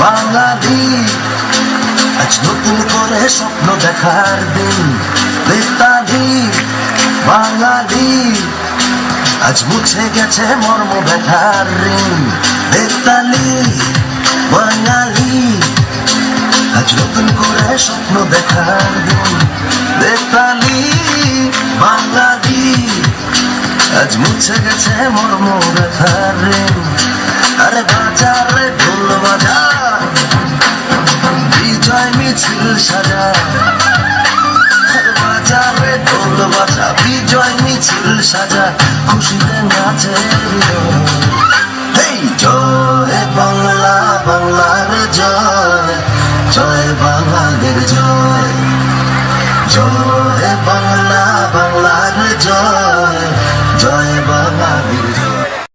বাঙালি আজ নতুন করে স্বপ্ন দেখার দিন। বেতালি বাঙালি আজ মুছে গেছে মর্ম ব্যথার ঋণ। বেতালি বাঙালি আজ নতুন করে স্বপ্ন দেখার দিন। বেতালি বাঙালি আজ মুছে গেছে মর্ম ব্যথার ঋণ। আরে বাজারে ঢোল বাজা, বিজয় মিছিল সাজা। বাজারে ঢোল বাজা, বিজয় মিছিল সাজা, খুশিতে নাচে জয় বাংলা, বাংলার জয়, জয় বাঙালির জয়। জয় বাংলা, বাংলার জয়, জয়